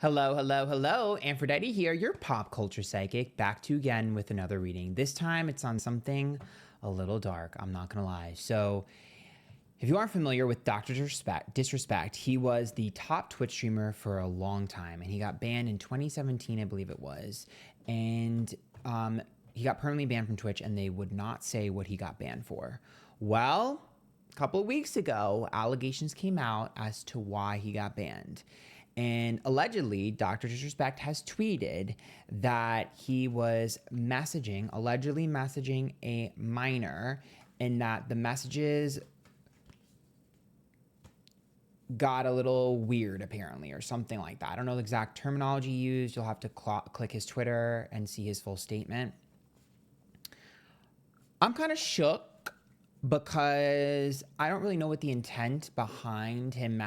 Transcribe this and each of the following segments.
Hello, hello, hello. Antphrodite here, your pop culture psychic, back to you again with another reading. This time it's on something a little dark, I'm not gonna lie. So, if you aren't familiar with DrDisrespect, he was the top Twitch streamer for a long time, and he got banned in 2017, I believe it was. And he got permanently banned from Twitch, and they would not say what he got banned for. Well, a couple of weeks ago, allegations came out as to why he got banned. And allegedly, DrDisrespect has tweeted that he was allegedly messaging a minor, and that the messages got a little weird, apparently, or something like that. I don't know the exact terminology used. You'll have to click his Twitter and see his full statement. I'm kind of shook because I don't really know what the intent behind him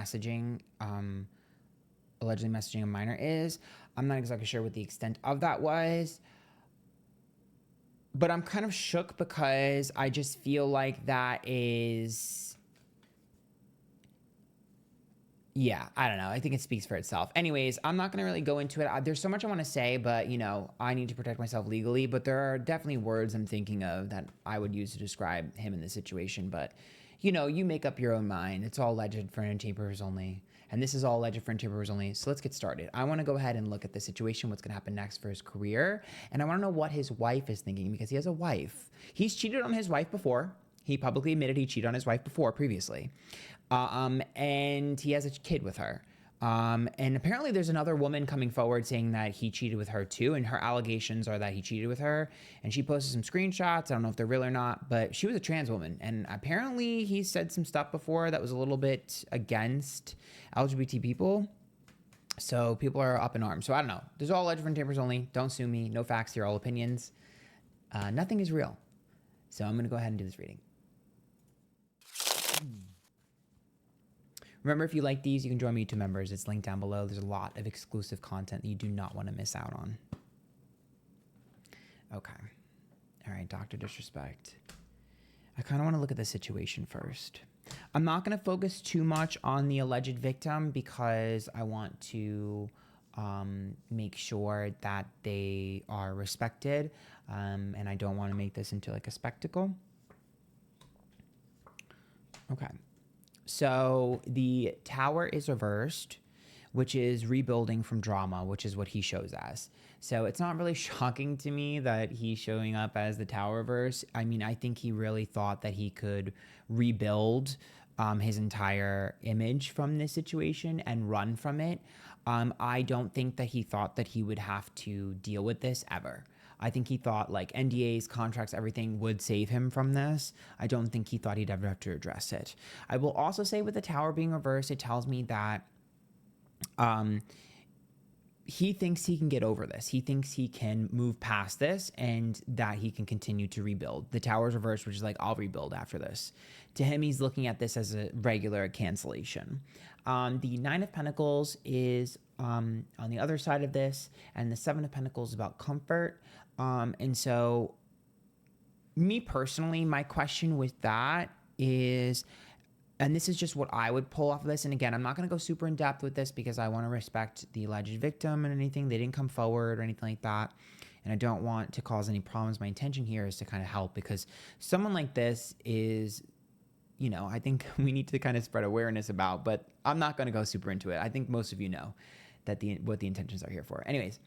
allegedly messaging a minor is. I'm not exactly sure what the extent of that was, but I'm kind of shook because I just feel like that is, yeah, I don't know. I think it speaks for itself. Anyways, I'm not going to really go into it. There's so much I want to say, but, I need to protect myself legally. But there are definitely words I'm thinking of that I would use to describe him in this situation. But, you make up your own mind. It's all alleged for entertainment purposes only. And this is all alleged for entertainment purposes only. So let's get started. I want to go ahead and look at the situation, what's going to happen next for his career. And I want to know what his wife is thinking, because he has a wife. He's cheated on his wife before. He publicly admitted he cheated on his wife before previously. And he has a kid with her. And apparently there's another woman coming forward saying that he cheated with her too. And her allegations are that he cheated with her. And she posted some screenshots. I don't know if they're real or not, but she was a trans woman. And apparently he said some stuff before that was a little bit against LGBT people. So people are up in arms. So I don't know. There's all alleged for entertainment purposes only. Don't sue me. No facts here. All opinions. Nothing is real. So I'm going to go ahead and do this reading. Remember, if you like these, you can join my YouTube members. It's linked down below. There's a lot of exclusive content that you do not want to miss out on. Okay. All right, DrDisrespect. I kind of want to look at the situation first. I'm not going to focus too much on the alleged victim because I want to make sure that they are respected, and I don't want to make this into like a spectacle. Okay. So the tower is reversed, which is rebuilding from drama, which is what he shows as. So it's not really shocking to me that he's showing up as the tower reverse. I mean, I think he really thought that he could rebuild his entire image from this situation and run from it. I don't think that he thought that he would have to deal with this ever. I think he thought like NDAs, contracts, everything would save him from this. I don't think he thought he'd ever have to address it. I will also say with the tower being reversed, it tells me that he thinks he can get over this. He thinks he can move past this and that he can continue to rebuild. The tower's reversed, which is like, I'll rebuild after this. To him, he's looking at this as a regular cancellation. The Nine of Pentacles is on the other side of this, and the Seven of Pentacles is about comfort. And so me personally, my question with that is, and this is just what I would pull off of this. And again, I'm not going to go super in depth with this because I want to respect the alleged victim and anything. They didn't come forward or anything like that. And I don't want to cause any problems. My intention here is to kind of help, because someone like this is, I think we need to kind of spread awareness about, but I'm not going to go super into it. I think most of you know that what the intentions are here for. Anyways,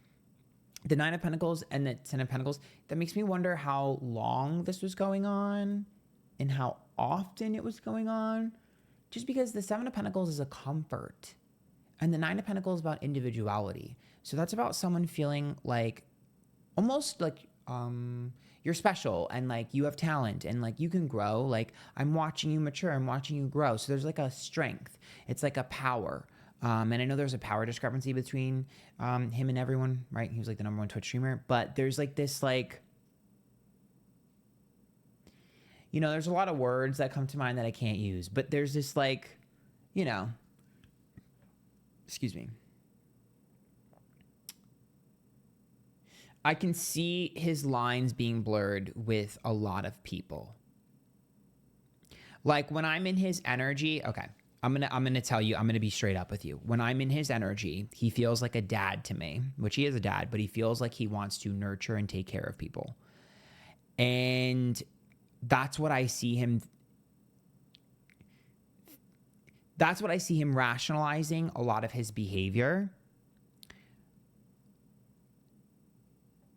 the Nine of Pentacles and the Ten of Pentacles, that makes me wonder how long this was going on and how often it was going on. Just because the Seven of Pentacles is a comfort and the Nine of Pentacles is about individuality. So that's about someone feeling like almost like you're special and like you have talent and like you can grow. Like I'm watching you mature, I'm watching you grow. So there's like a strength. It's like a power. And I know there's a power discrepancy between him and everyone, right? He was like the #1 Twitch streamer, but there's like this like, there's a lot of words that come to mind that I can't use, but there's this like, excuse me. I can see his lines being blurred with a lot of people. Like when I'm in his energy, okay, I'm gonna tell you, I'm gonna be straight up with you. When I'm in his energy, he feels like a dad to me, which he is a dad, but he feels like he wants to nurture and take care of people. And that's what I see him. That's what I see him rationalizing a lot of his behavior.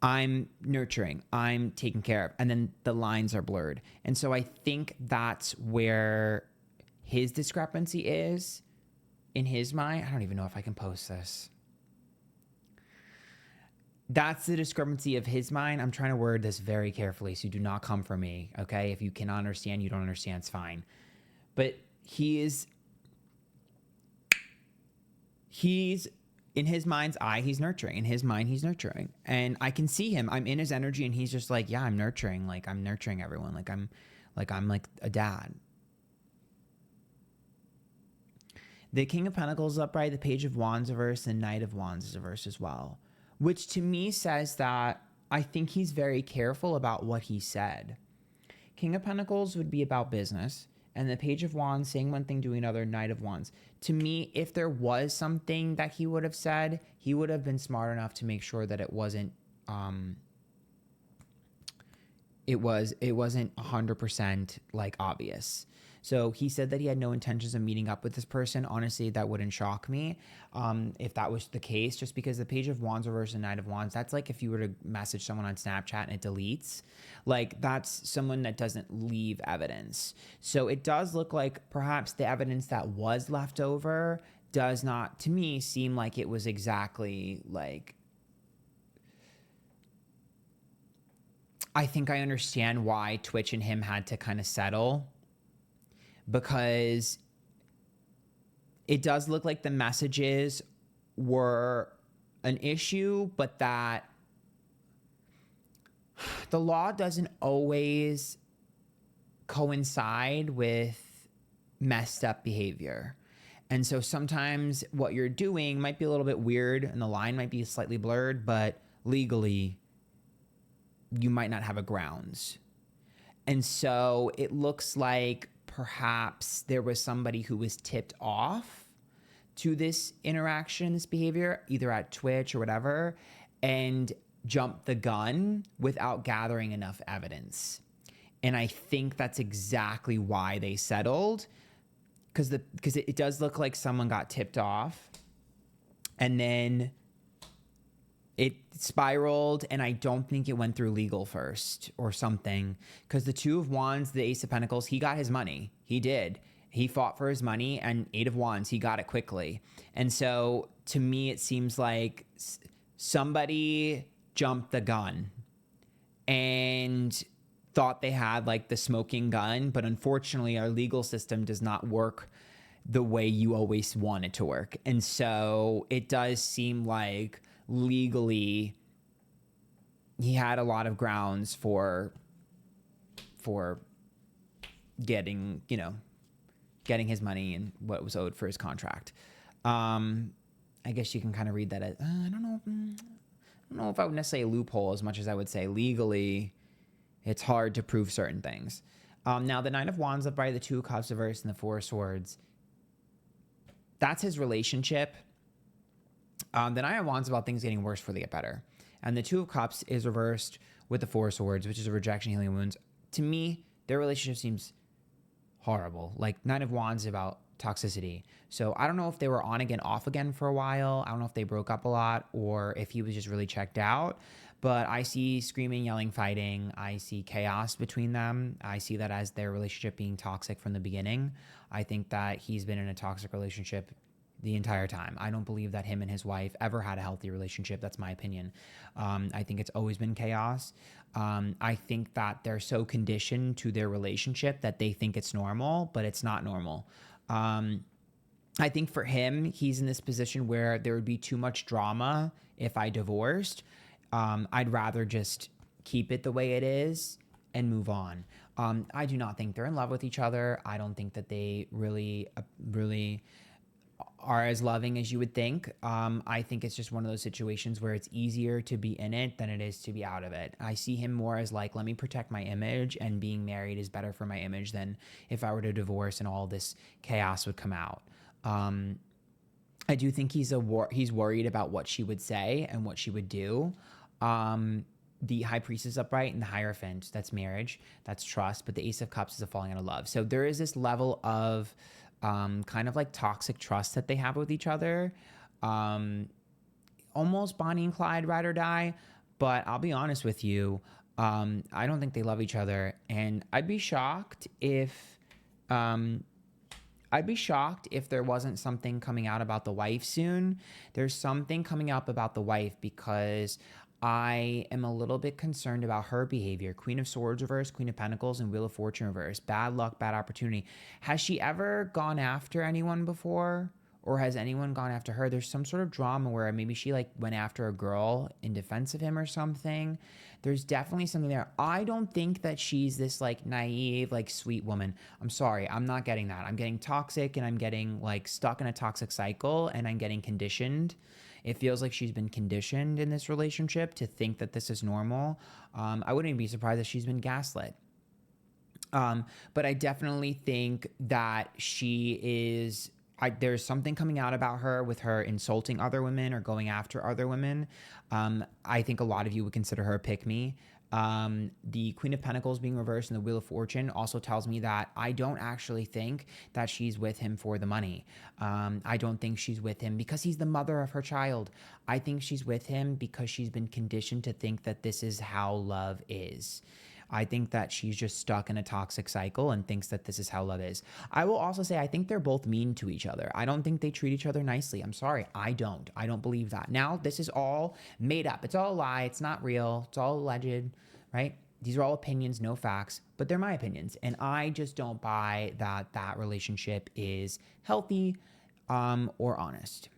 I'm nurturing, I'm taking care of, and then the lines are blurred. And so I think that's where his discrepancy is in his mind. I don't even know if I can post this. That's the discrepancy of his mind. I'm trying to word this very carefully, so do not come for me, okay? If you cannot understand, you don't understand, it's fine. But he's in his mind's eye, he's nurturing. In his mind, he's nurturing. And I can see him. I'm in his energy and he's just like, yeah, I'm nurturing. Like, I'm nurturing everyone. Like I'm like a dad. The King of Pentacles is upright, the Page of Wands reversed, and Knight of Wands is reversed as well. Which to me says that I think he's very careful about what he said. King of Pentacles would be about business. And the Page of Wands saying one thing, doing another, Knight of Wands. To me, if there was something that he would have said, he would have been smart enough to make sure that it wasn't 100% like obvious. So he said that he had no intentions of meeting up with this person. Honestly, that wouldn't shock me if that was the case, just because the Page of Wands reverse and Knight of Wands, that's like if you were to message someone on Snapchat and it deletes, like that's someone that doesn't leave evidence. So it does look like perhaps the evidence that was left over does not, to me, seem like it was exactly like, I think I understand why Twitch and him had to kind of settle, because it does look like the messages were an issue, but that the law doesn't always coincide with messed up behavior. And so sometimes what you're doing might be a little bit weird and the line might be slightly blurred, but legally you might not have a grounds. And so it looks like perhaps there was somebody who was tipped off to this interaction, this behavior, either at Twitch or whatever, and jumped the gun without gathering enough evidence. And I think that's exactly why they settled, because it does look like someone got tipped off and then it spiraled, and I don't think it went through legal first or something, because the Two of Wands, the Ace of Pentacles, he got his money. He did. He fought for his money, and Eight of Wands, he got it quickly. And so to me, it seems like somebody jumped the gun and thought they had like the smoking gun, but unfortunately our legal system does not work the way you always want it to work. And so it does seem like legally he had a lot of grounds for getting his money and what was owed for his contract. I guess you can kind of read that as, I don't know if I would necessarily loophole as much as I would say legally it's hard to prove certain things. Now the Nine of Wands up by the Two of Cups reversed and the Four of Swords, that's his relationship. The Nine of Wands is about things getting worse before they get better. And the Two of Cups is reversed with the Four of Swords, which is a rejection, healing wounds. To me, their relationship seems horrible. Like Nine of Wands is about toxicity. So I don't know if they were on again, off again for a while. I don't know if they broke up a lot or if he was just really checked out. But I see screaming, yelling, fighting. I see chaos between them. I see that as their relationship being toxic from the beginning. I think that he's been in a toxic relationship the entire time. I don't believe that him and his wife ever had a healthy relationship. That's my opinion. I think it's always been chaos. I think that they're so conditioned to their relationship that they think it's normal, but it's not normal. I think for him, he's in this position where there would be too much drama if I divorced. I'd rather just keep it the way it is and move on. I do not think they're in love with each other. I don't think that they really are as loving as you would think. I think it's just one of those situations where it's easier to be in it than it is to be out of it. I see him more as like, let me protect my image, and being married is better for my image than if I were to divorce and all this chaos would come out. I do think he's worried about what she would say and what she would do. The High Priestess upright and the Hierophant, that's marriage, that's trust, but the Ace of Cups is a falling out of love. So there is this level of kind of like toxic trust that they have with each other. Almost Bonnie and Clyde, ride or die. But I'll be honest with you, I don't think they love each other. And I'd be shocked if there wasn't something coming out about the wife soon. There's something coming up about the wife because I am a little bit concerned about her behavior. Queen of Swords reverse, Queen of Pentacles, and Wheel of Fortune reverse. Bad luck, bad opportunity. Has she ever gone after anyone before? Or has anyone gone after her? There's some sort of drama where maybe she like went after a girl in defense of him or something. There's definitely something there. I don't think that she's this like naive, like sweet woman. I'm sorry, I'm not getting that. I'm getting toxic, and I'm getting like stuck in a toxic cycle, and I'm getting conditioned. It feels like she's been conditioned in this relationship to think that this is normal. I wouldn't even be surprised if she's been gaslit. But I definitely think that she is. There's something coming out about her with her insulting other women or going after other women. I think a lot of you would consider her a pick-me. The Queen of Pentacles being reversed and the Wheel of Fortune also tells me that I don't actually think that she's with him for the money. I don't think she's with him because he's the mother of her child. I think she's with him because she's been conditioned to think that this is how love is. I think that she's just stuck in a toxic cycle and thinks that this is how love is. I will also say I think they're both mean to each other. I don't think they treat each other nicely. I'm sorry. I don't believe that. Now, this is all made up. It's all a lie. It's not real. It's all alleged, right? These are all opinions, no facts, but they're my opinions. And I just don't buy that that relationship is healthy or honest.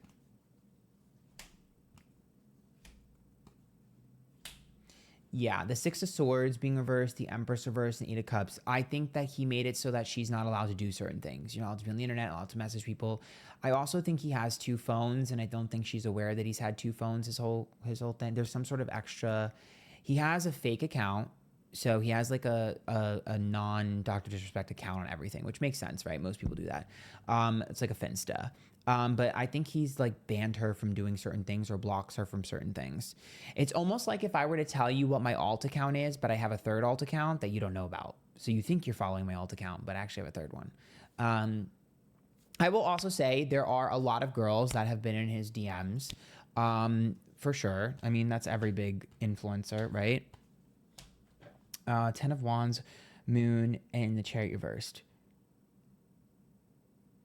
Yeah, the Six of Swords being reversed, the Empress reversed, and Eight of Cups. I think that he made it so that she's not allowed to do certain things. You're not allowed to be on the internet, allowed to message people. I also think he has two phones, and I don't think she's aware that he's had two phones his whole thing. There's some sort of extra. He has a fake account. So he has like a non Dr. Disrespect account on everything, which makes sense, right? Most people do that. It's like a Finsta. But I think he's like banned her from doing certain things or blocks her from certain things. It's almost like if I were to tell you what my alt account is, but I have a third alt account that you don't know about. So you think you're following my alt account, but I actually have a third one. I will also say there are a lot of girls that have been in his DMs, for sure. I mean, that's every big influencer, right? 10 of Wands, Moon, and the Chariot reversed.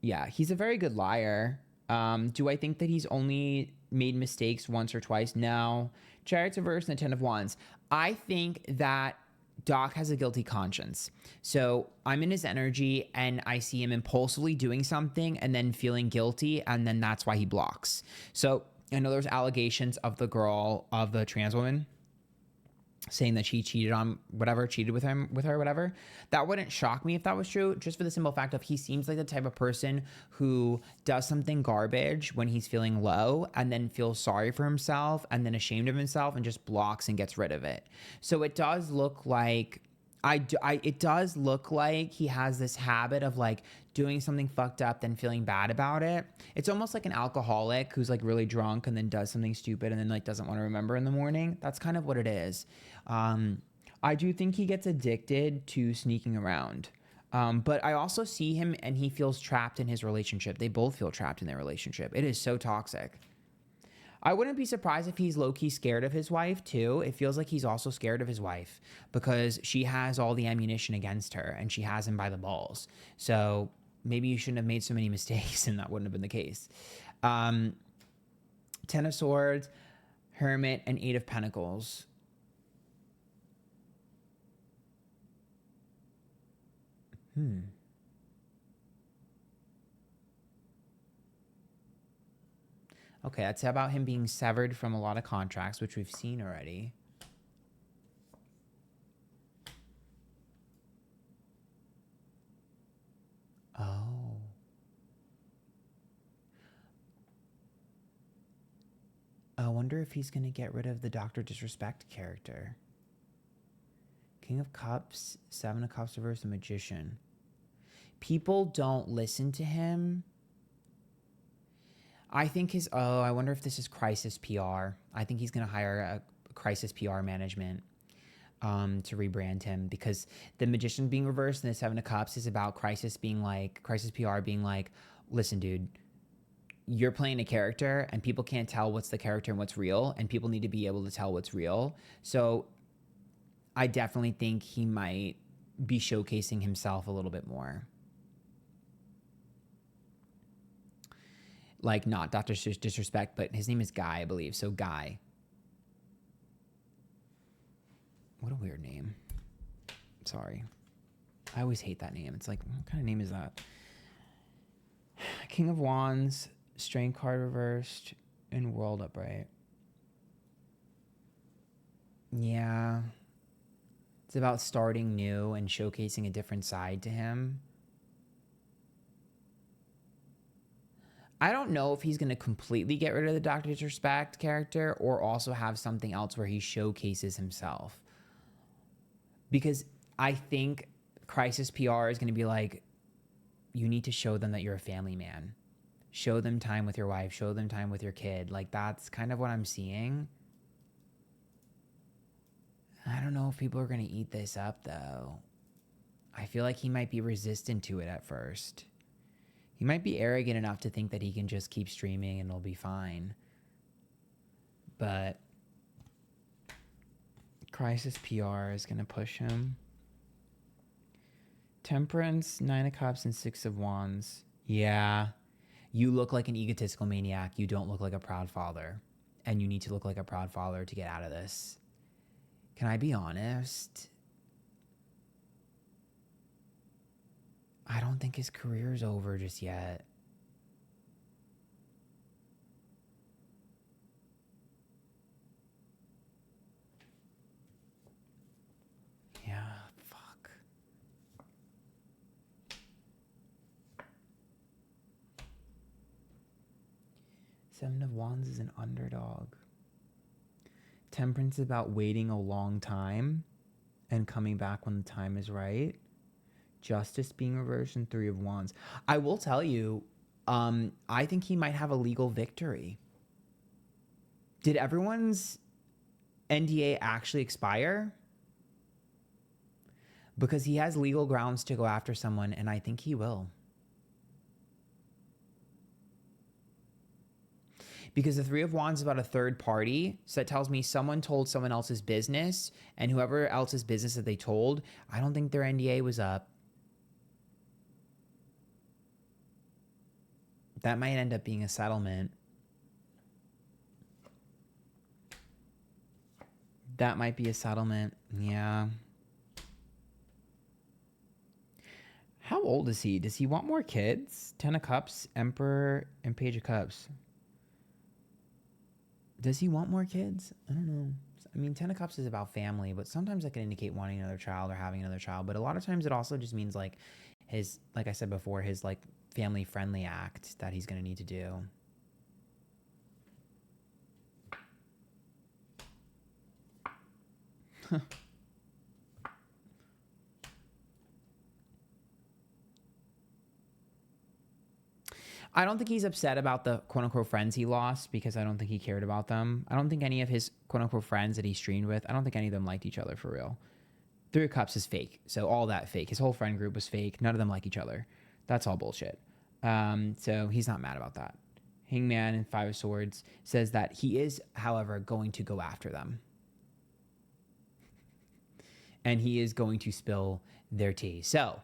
Yeah, he's a very good liar. Do I think that he's only made mistakes once or twice? No. Chariot's reversed and the 10 of Wands. I think that Doc has a guilty conscience. So I'm in his energy and I see him impulsively doing something and then feeling guilty, and then that's why he blocks. So I know there's allegations of the girl, of the trans woman, saying that she cheated on whatever, cheated with her, whatever. That wouldn't shock me if that was true, just for the simple fact of he seems like the type of person who does something garbage when he's feeling low and then feels sorry for himself and then ashamed of himself and just blocks and gets rid of it. So it does look like it does look like he has this habit of like doing something fucked up, then feeling bad about it. It's almost like an alcoholic who's like really drunk and then does something stupid and then like doesn't want to remember in the morning. That's kind of what it is. I do think he gets addicted to sneaking around. But I also see him and he feels trapped in his relationship. They both feel trapped in their relationship. It is so toxic. I wouldn't be surprised if he's low-key scared of his wife too. It feels like he's also scared of his wife because she has all the ammunition against her and she has him by the balls. So maybe you shouldn't have made so many mistakes and that wouldn't have been the case. 10 of Swords, Hermit, and 8 of Pentacles. Okay, that's about him being severed from a lot of contracts, which we've seen already. Oh. I wonder if he's going to get rid of the DrDisrespect character. King of Cups, Seven of Cups reverse, the Magician. People don't listen to him. I think I wonder if this is Crisis PR. I think he's going to hire a Crisis PR management to rebrand him, because the Magician being reversed and the Seven of Cups is about Crisis PR being like, listen, dude, you're playing a character and people can't tell what's the character and what's real, and people need to be able to tell what's real. So I definitely think he might be showcasing himself a little bit more. Like, not DrDisrespect, but his name is Guy, I believe. So Guy. What a weird name. Sorry. I always hate that name. It's like, what kind of name is that? King of Wands, Strength card reversed, and World upright. Yeah. It's about starting new and showcasing a different side to him. I don't know if he's going to completely get rid of the DrDisrespect character or also have something else where he showcases himself. Because I think Crisis PR is going to be like, you need to show them that you're a family man. Show them time with your wife. Show them time with your kid. Like, that's kind of what I'm seeing. I don't know if people are going to eat this up, though. I feel like he might be resistant to it at first. He might be arrogant enough to think that he can just keep streaming and it'll be fine. But Crisis PR is going to push him. Temperance, Nine of Cups, and Six of Wands. Yeah. You look like an egotistical maniac. You don't look like a proud father. And you need to look like a proud father to get out of this. Can I be honest? I don't think his career's over just yet. Yeah, fuck. Seven of Wands is an underdog. Temperance is about waiting a long time and coming back when the time is right. Justice being reversed, and Three of Wands. I will tell you, I think he might have a legal victory. Did everyone's NDA actually expire? Because he has legal grounds to go after someone, and I think he will. Because the Three of Wands is about a third party. So that tells me someone told someone else's business, and whoever else's business that they told, I don't think their NDA was up. That might end up being a settlement. That might be a settlement. Yeah. How old is he? Does he want more kids? Ten of Cups, Emperor, and Page of Cups. Does he want more kids? I don't know. I mean, Ten of Cups is about family, but sometimes that can indicate wanting another child or having another child. But a lot of times it also just means like his, like I said before, his like family friendly act that he's going to need to do. I don't think he's upset about the quote-unquote friends he lost, because I don't think he cared about them. I don't think any of his quote-unquote friends that he streamed with, I don't think any of them liked each other for real. Three of Cups is fake, so all that fake. His whole friend group was fake. None of them like each other. That's all bullshit. So he's not mad about that. Hangman and Five of Swords says that he is, however, going to go after them. And he is going to spill their tea. So,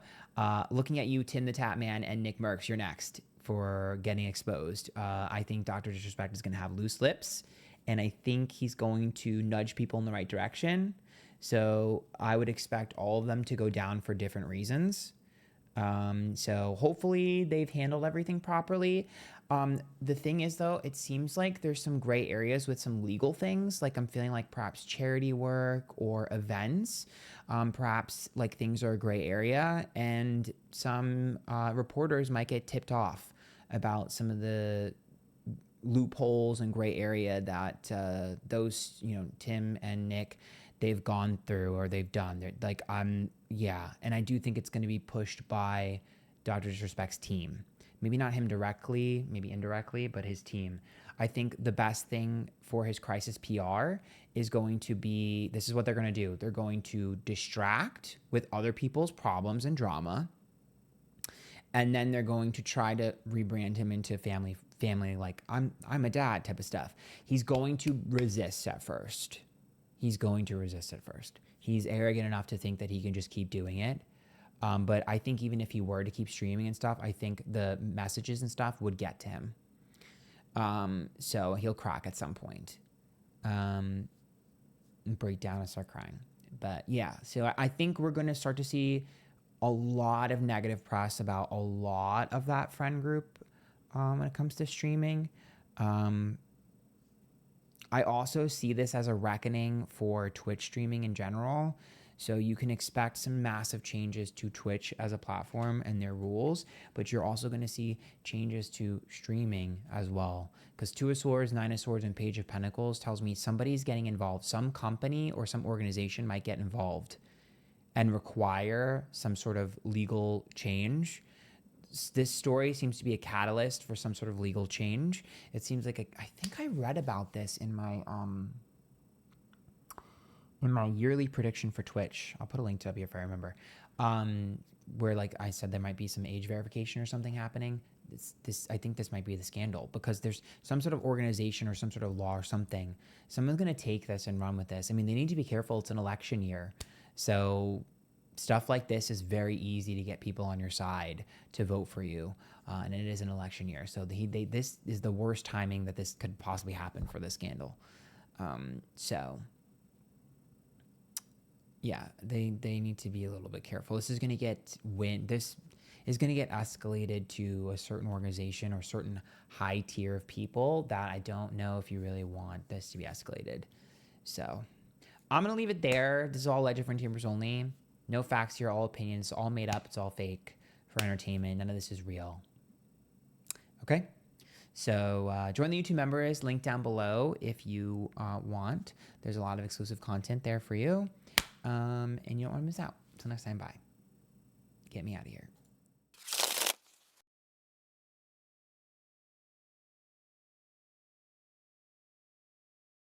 looking at you, Tim the Tap Man and Nick Merckx, you're next for getting exposed. I think DrDisrespect is going to have loose lips, and I think he's going to nudge people in the right direction. So I would expect all of them to go down for different reasons. So hopefully they've handled everything properly. The thing is, though, it seems like there's some gray areas with some legal things. Like I'm feeling like perhaps charity work or events. Perhaps like things are a gray area, and some reporters might get tipped off about some of the loopholes and gray area that those, you know, Tim and Nick, they've gone through or they've done. They're like, yeah. And I do think it's going to be pushed by Dr. Disrespect's team. Maybe not him directly, maybe indirectly, but his team. I think the best thing for his crisis PR is going to be, this is what they're going to do. They're going to distract with other people's problems and drama. And then they're going to try to rebrand him into family, like I'm a dad type of stuff. He's going to resist at first. He's arrogant enough to think that he can just keep doing it. But I think even if he were to keep streaming and stuff, I think the messages and stuff would get to him. So he'll crack at some point. And break down and start crying. But yeah, so I think we're going to start to see a lot of negative press about a lot of that friend group when it comes to streaming. I also see this as a reckoning for Twitch streaming in general. So you can expect some massive changes to Twitch as a platform and their rules, but you're also going to see changes to streaming as well. Because Two of Swords, Nine of Swords, and Page of Pentacles tells me somebody's getting involved. Some company or some organization might get involved and require some sort of legal change. This story seems to be a catalyst for some sort of legal change. It seems like I think I read about this in my yearly prediction for Twitch. I'll put a link to it up here if I remember. Where like I said, there might be some age verification or something happening. I think this might be the scandal because there's some sort of organization or some sort of law or something. Someone's going to take this and run with this. I mean, they need to be careful. It's an election year. So stuff like this is very easy to get people on your side to vote for you. And it is an election year. So this is the worst timing that this could possibly happen for this scandal. Yeah, they need to be a little bit careful. This is going to get escalated to a certain organization or certain high tier of people that I don't know if you really want this to be escalated. So I'm going to leave it there. This is all legend for entertainers only. No facts here, all opinions, all made up. It's all fake for entertainment. None of this is real. Okay? So join the YouTube members, link down below if you want. There's a lot of exclusive content there for you. And you don't want to miss out. Until next time, bye. Get me out of here.